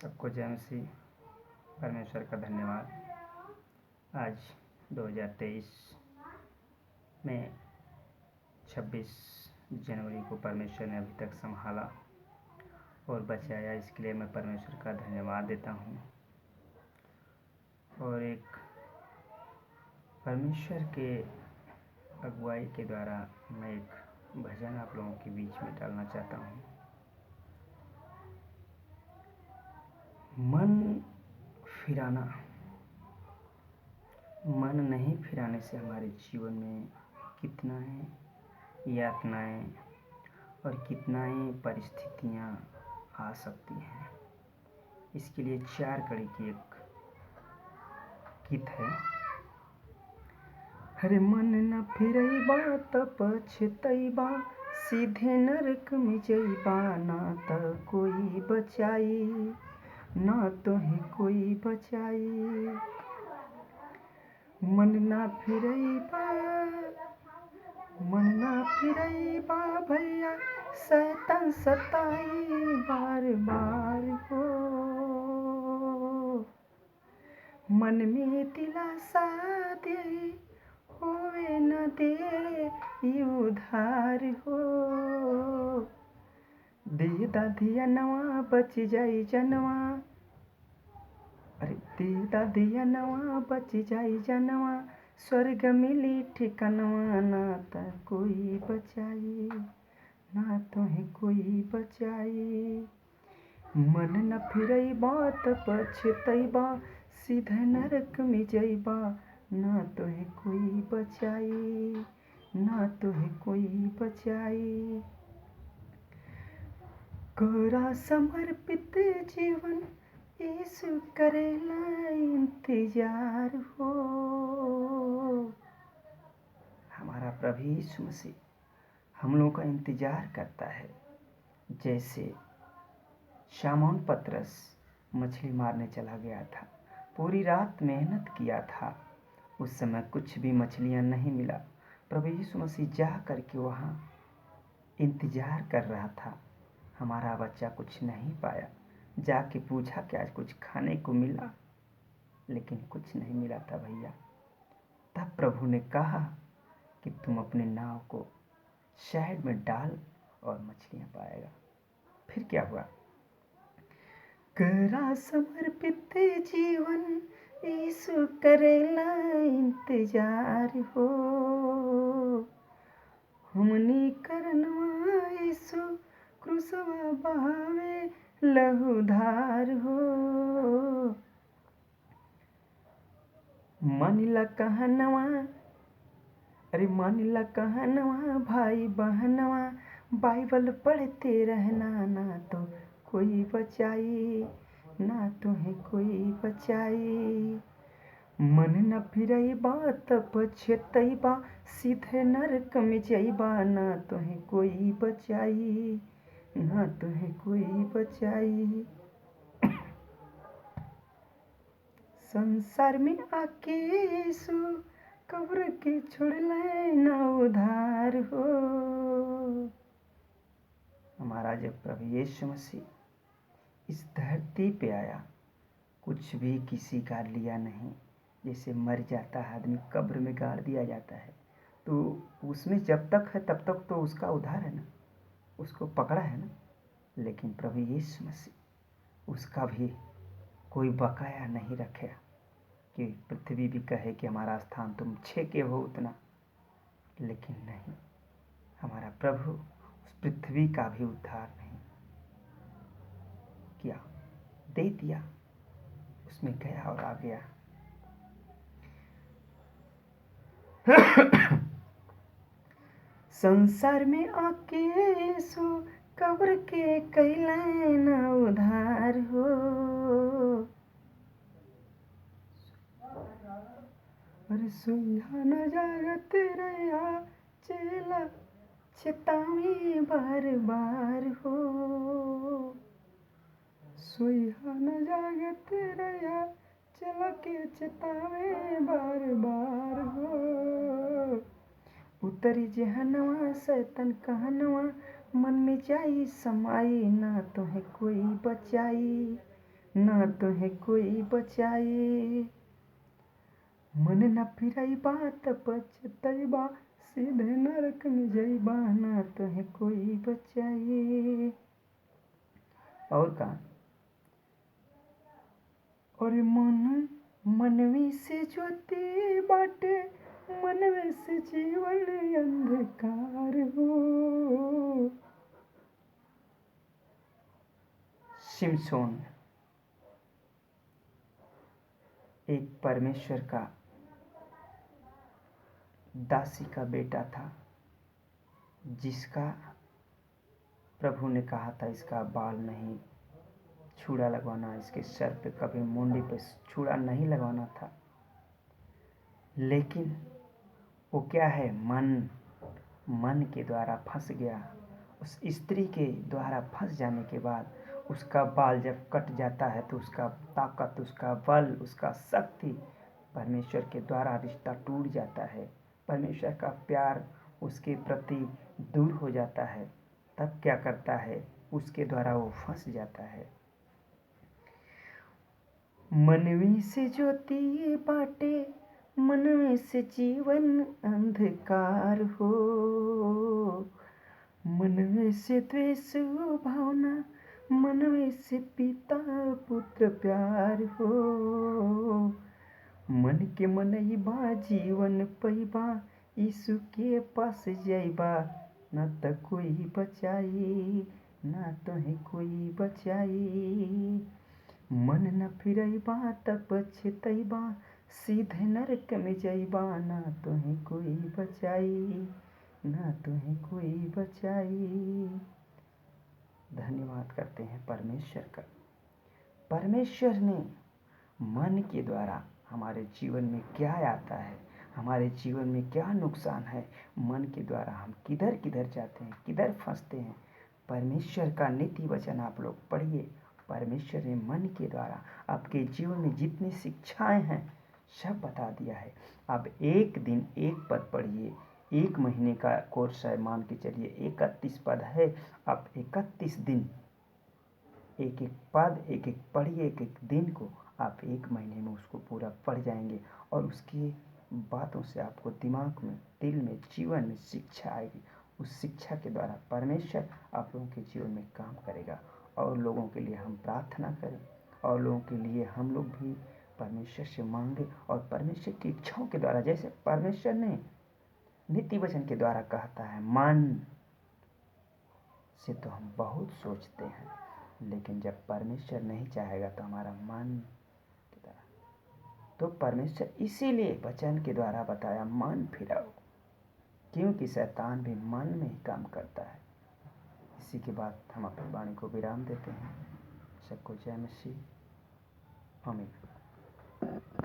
सबको जय मसीह। परमेश्वर का धन्यवाद। आज 2023 में 26 जनवरी को परमेश्वर ने अभी तक संभाला और बचाया, इसके लिए मैं परमेश्वर का धन्यवाद देता हूँ। और एक परमेश्वर के अगुवाई के द्वारा मैं एक भजन आप लोगों के बीच में डालना चाहता हूँ। मन फिराना, मन नहीं फिराने से हमारे जीवन में कितना है यातनाएं और कितना ही परिस्थितियाँ आ सकती हैं। इसके लिए 4 कड़ी की एक गीत है। अरे मन न फिरैबा त पछतैबा, सीधे नरक में जैबा, ना त कोई बचाई, ना तोहे कोई बचाई। मन ना फिरैबा, मन ना फिरैबा भैया, शैतान सताई बार बार हो। मन में दिलासा दे, होवे न दे ई उधार हो। दे दादिया नवा बच जाई जनवा, अरे दे दादिया नवा बच जाई जनवा, स्वर्ग मिली ठिकनवा, ना त कोई बचाई, ना तोहे कोई बचाई। मन न फिरैबा त पछतैबा, सीधे नरक में जैबा, ना तोहे कोई बचाई, ना तोहे कोई बचाई। करा समर्पित जीवन, यीशु करेला इंतजार हो। हमारा प्रभु यीशु मसीह हम लोगों का इंतजार करता है। जैसे शामौन पतरस मछली मारने चला गया था, पूरी रात मेहनत किया था, उस समय कुछ भी मछलियां नहीं मिला। प्रभु यीशु मसीह जा करके वहाँ इंतजार कर रहा था। हमारा बच्चा कुछ नहीं पाया, जाके पूछा कि आज कुछ खाने को मिला, लेकिन कुछ नहीं मिला था भैया। तब प्रभु ने कहा कि तुम अपने नाव को साइड में डाल और मछलियां पाएगा। फिर क्या हुआ? करा समर्पित जीवन, यीशु करेला इंतजार हो। हमनी करनवा यीशु क्रूसवा बहावे लहूधार हो। मानिला कहनवा, अरे मानिला कहनवा भाई बहनवा, बाइबल पढ़ते रहना, ना तो कोई बचाई, ना तोहे कोई बचाई। मन न फिरैबा त पछतैबा, सीधे नरक में जैबा, ना तोहे कोई बचाई, ना तोहे कोई बचाई। संसार में आके यीशु कब्र के छोड़ले ना उधार हो। हमारा जब प्रभु यीशु मसीह इस धरती पे आया, कुछ भी किसी का लिया नहीं। जैसे मर जाता है आदमी, कब्र में गाड़ दिया जाता है, तो उसमें जब तक है तब तक तो उसका उधार है ना, उसको पकड़ा है ना। लेकिन प्रभु यीशु मसीह उसका भी कोई बकाया नहीं रखे कि पृथ्वी भी कहे कि हमारा स्थान तुम छेके हो उतना। लेकिन नहीं, हमारा प्रभु उस पृथ्वी का भी उद्धार नहीं किया, दे दिया, उसमें गया और आ गया। संसार में आके यीशु कब्र के कैले ना उधार हो। अरे सुइया न जागत रहा चेला, चेतावी बार बार हो। सुइया न जागत रहा चला के चेतावे बार बार हो। उतरी जहनवा शैतान कहनवा, मन में जाई समाई, ना तोहे कोई बचाई, ना तुहे कोई बचाए। मन न फिरैबा त पछतैबा, सीधे नरक में जइबा, ना तुहे कोई बचाए। और का और मन मनवी से ज्योति बाटे, मनवे से जीवन अंधकार हो। शिमशोन एक परमेश्वर का दासी का बेटा था, जिसका प्रभु ने कहा था इसका बाल नहीं छुरा लगवाना, इसके सर पे कभी मुंडी पे छुरा नहीं लगवाना था। लेकिन वो क्या है, मन के द्वारा फंस गया। उस स्त्री के द्वारा फंस जाने के बाद उसका बाल जब कट जाता है तो उसका ताकत, उसका बल, उसका शक्ति परमेश्वर के द्वारा रिश्ता टूट जाता है। परमेश्वर का प्यार उसके प्रति दूर हो जाता है। तब क्या करता है, उसके द्वारा वो फंस जाता है। मनवी से ज्योति बाटे, मनवे से जीवन अंधकार हो। मनवे से द्वेष भावना, मनवे से पिता पुत्र प्यार हो। मन के मनैबा जीवन पैबा, यीशु के पास जइबा, न त कोई बचाई, ना तुहे कोई बचाई। मन न फिरैबा त पछतैबा, सीधे नरक में जइबा, ना तुहे कोई बचाई, ना तुहे कोई बचाई। धन्यवाद करते हैं परमेश्वर का। परमेश्वर ने मन के द्वारा हमारे जीवन में क्या आता है, हमारे जीवन में क्या नुकसान है, मन के द्वारा हम किधर किधर जाते हैं, किधर फंसते हैं। परमेश्वर का नीति वचन आप लोग पढ़िए। परमेश्वर ने मन के द्वारा आपके जीवन में जितनी शिक्षाएं हैं सब बता दिया है। अब एक दिन एक पद पढ़िए। 1 महीने का कोर्स है, मान के चलिए 31 पद है। आप 31 दिन एक एक पद एक एक पढ़िए। एक एक दिन को आप 1 महीने में उसको पूरा पढ़ जाएंगे और उसकी बातों से आपको दिमाग में, दिल में, जीवन में शिक्षा आएगी। उस शिक्षा के द्वारा परमेश्वर आप लोगों के जीवन में काम करेगा। और लोगों के लिए हम प्रार्थना करें, और लोगों के लिए हम लोग भी परमेश्वर से मांगे, और परमेश्वर की इच्छाओं के द्वारा, जैसे परमेश्वर ने नीति वचन के द्वारा कहता है, मन से तो हम बहुत सोचते हैं, लेकिन जब परमेश्वर नहीं चाहेगा तो हमारा मन की तरह। तो परमेश्वर इसीलिए वचन के द्वारा बताया, मन फिराओ, क्योंकि शैतान भी मन में ही काम करता है। इसी के बाद हम अपनी वाणी को विराम देते हैं। सबको जय मसीह। आमीन।